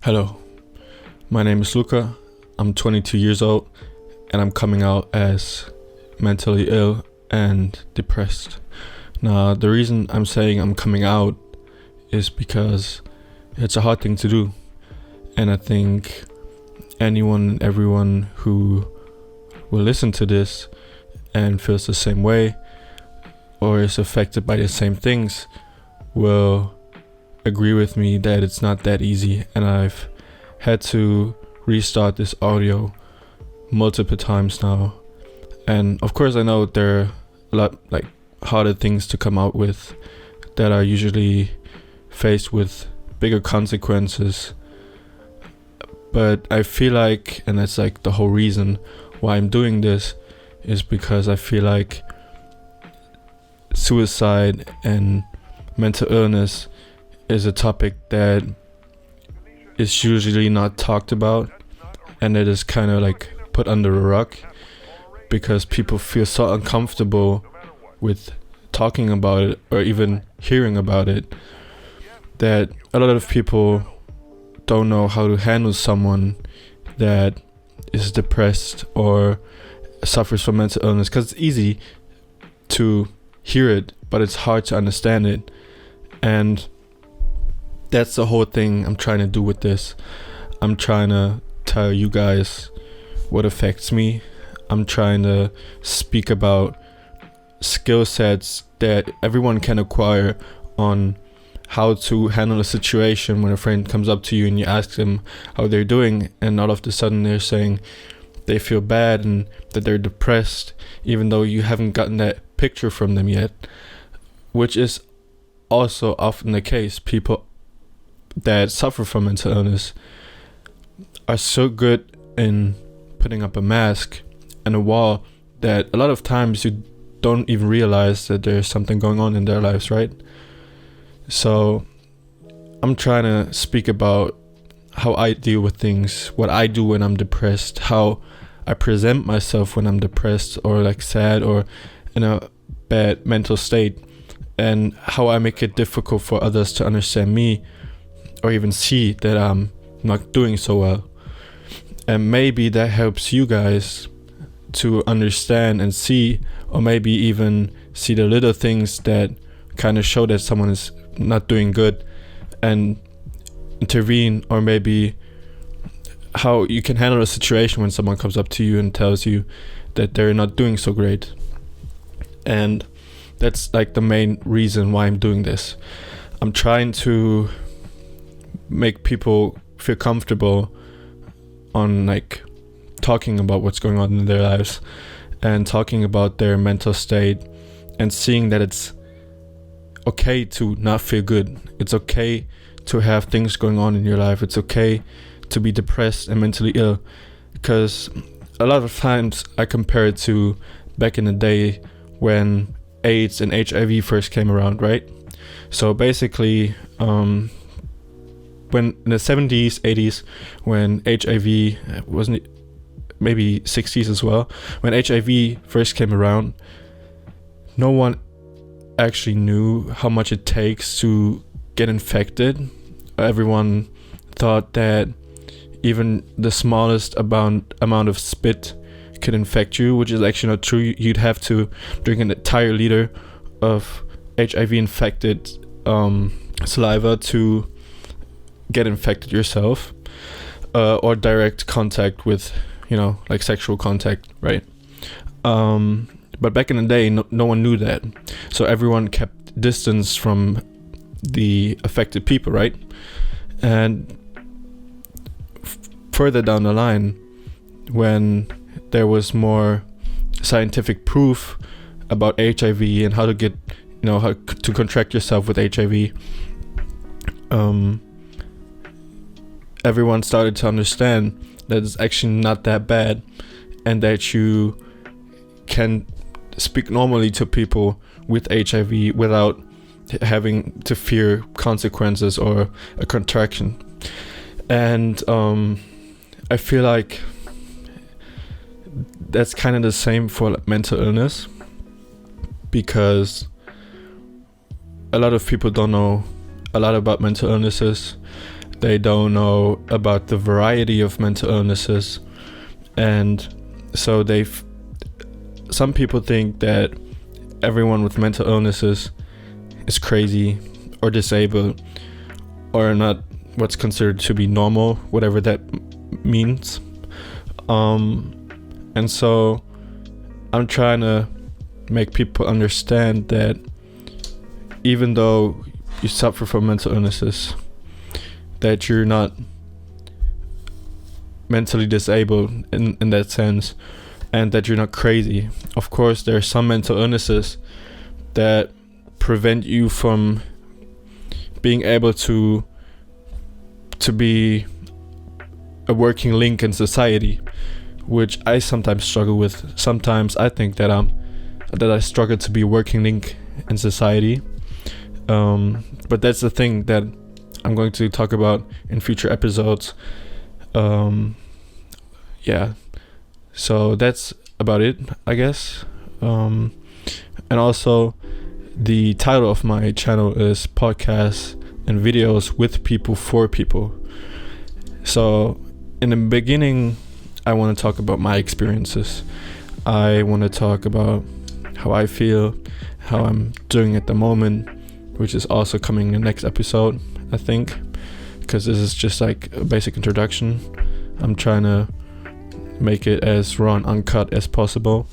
Hello, my name is Luca. I'm 22 years old and I'm coming out as mentally ill and depressed. Now, the reason I'm saying I'm coming out is because it's a hard thing to do. And I think anyone and everyone who will listen to this and feels the same way or is affected by the same things will agree with me that it's not that easy, and I've had to restart this audio multiple times now. And of course I know there are a lot harder things to come out with that are usually faced with bigger consequences, but I feel like, and that's the whole reason why I'm doing this, is because I feel like suicide and mental illness is a topic that is usually not talked about, and it is kind of put under a rug because people feel so uncomfortable with talking about it or even hearing about it that a lot of people don't know how to handle someone that is depressed or suffers from mental illness, because it's easy to hear it but it's hard to understand it. And that's the whole thing I'm trying to do with this. I'm trying to tell you guys what affects me. I'm trying to speak about skill sets that everyone can acquire on how to handle a situation when a friend comes up to you and you ask them how they're doing, and all of a sudden they're saying they feel bad and that they're depressed, even though you haven't gotten that picture from them yet, which is also often the case. People that suffer from mental illness are so good in putting up a mask and a wall that a lot of times you don't even realize that there's something going on in their lives, right? So I'm trying to speak about how I deal with things, what I do when I'm depressed, how I present myself when I'm depressed or sad or in a bad mental state, and how I make it difficult for others to understand me or even see that I'm not doing so well. And maybe that helps you guys to understand and see, or maybe even see the little things that kind of show that someone is not doing good and intervene, or maybe how you can handle a situation when someone comes up to you and tells you that they're not doing so great. And that's the main reason why I'm doing this. I'm trying to make people feel comfortable on talking about what's going on in their lives and talking about their mental state, and seeing that it's okay to not feel good. It's okay to have things going on in your life. It's okay to be depressed and mentally ill, because a lot of times I compare it to back in the day when AIDS and HIV first came around, right? So basically, when in the 70s, 80s, when HIV wasn't, maybe 60s as well, when HIV first came around, no one actually knew how much it takes to get infected. Everyone thought that even the smallest amount of spit could infect you, which is actually not true. You'd have to drink an entire liter of HIV infected saliva to get infected yourself, or direct contact with sexual contact, right? But back in the day, no one knew that, so everyone kept distance from the affected people, right? And further down the line, when there was more scientific proof about HIV and how to get how to contract yourself with HIV, everyone started to understand that it's actually not that bad, and that you can speak normally to people with HIV without having to fear consequences or a contraction. And I feel like that's kind of the same for mental illness, because a lot of people don't know a lot about mental illnesses. They don't know about the variety of mental illnesses, and so some people think that everyone with mental illnesses is crazy or disabled or not what's considered to be normal, whatever that means. And so I'm trying to make people understand that even though you suffer from mental illnesses, that you're not mentally disabled in that sense, and that you're not crazy. Of course, there are some mental illnesses that prevent you from being able to be a working link in society, which I sometimes struggle with. Sometimes I think that I struggle to be a working link in society. But that's the thing that I'm going to talk about in future episodes. Yeah. So that's about it, I guess. And also, the title of my channel is Podcasts and Videos with People for People. So in the beginning, I want to talk about my experiences. I want to talk about how I feel, how I'm doing at the moment, which is also coming in the next episode, I think, because this is just like a basic introduction. I'm trying to make it as raw and uncut as possible.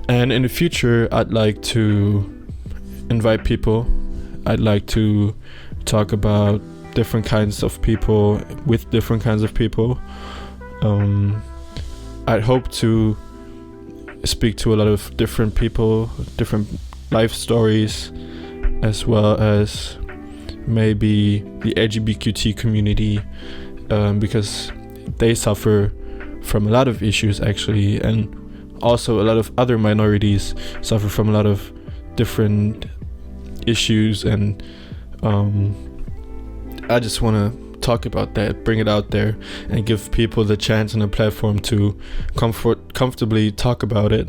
And in the future, I'd like to invite people. I'd like to talk about different kinds of people with different kinds of people. I'd hope to speak to a lot of different people, different life stories, as well as maybe the LGBTQ community, because they suffer from a lot of issues actually, and also a lot of other minorities suffer from a lot of different issues, and I just want to talk about that, bring it out there, and give people the chance and a platform to comfortably talk about it,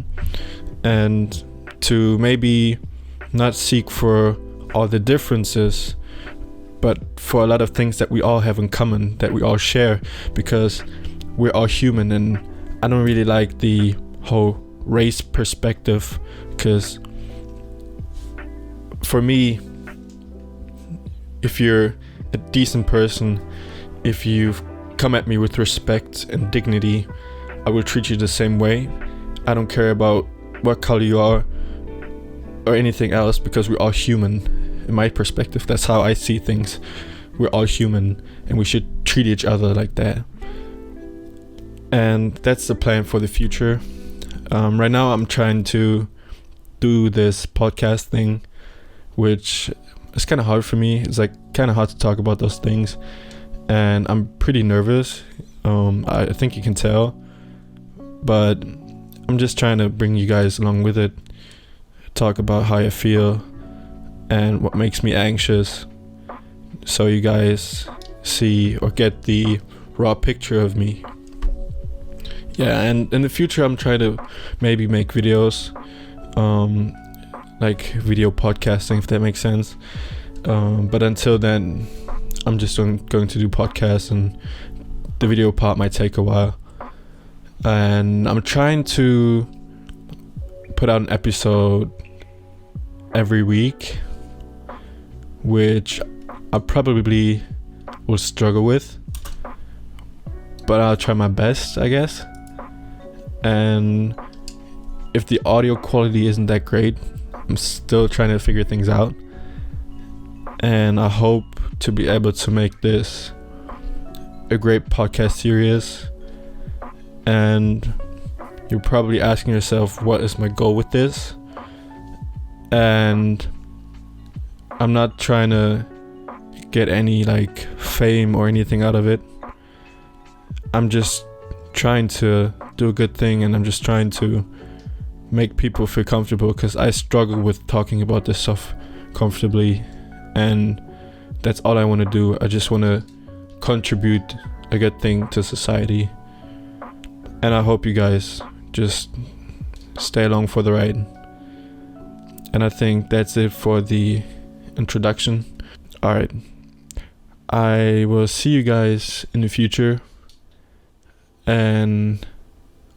and to maybe not seek for all the differences, but for a lot of things that we all have in common, that we all share, because we're all human. And I don't really like the whole race perspective, because for me, if you're a decent person, if you come at me with respect and dignity, I will treat you the same way. I don't care about what color you are or anything else, because we're all human. In my perspective, that's how I see things. We're all human, and we should treat each other like that. And that's the plan for the future. Right now I'm trying to do this podcast thing, which is kind of hard for me. It's like kind of hard to talk about those things, and I'm pretty nervous. I think you can tell, but I'm just trying to bring you guys along with it, talk about how I feel and what makes me anxious, so you guys see or get the raw picture of me. Yeah, and in the future I'm trying to maybe make videos, like video podcasting, if that makes sense. But until then, I'm just going to do podcasts, and the video part might take a while. And I'm trying to put out an episode every week, which I probably will struggle with, but I'll try my best, I guess. And if the audio quality isn't that great, I'm still trying to figure things out, and I hope to be able to make this a great podcast series. And you're probably asking yourself, what is my goal with this? And I'm not trying to get any like fame or anything out of it. I'm just trying to do a good thing, and I'm just trying to make people feel comfortable, because I struggle with talking about this stuff comfortably, and that's all I want to do. I just want to contribute a good thing to society, and I hope you guys just stay along for the ride. And I think that's it for the introduction. Alright, I will see you guys in the future, and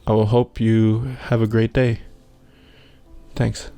I will hope you have a great day. Thanks.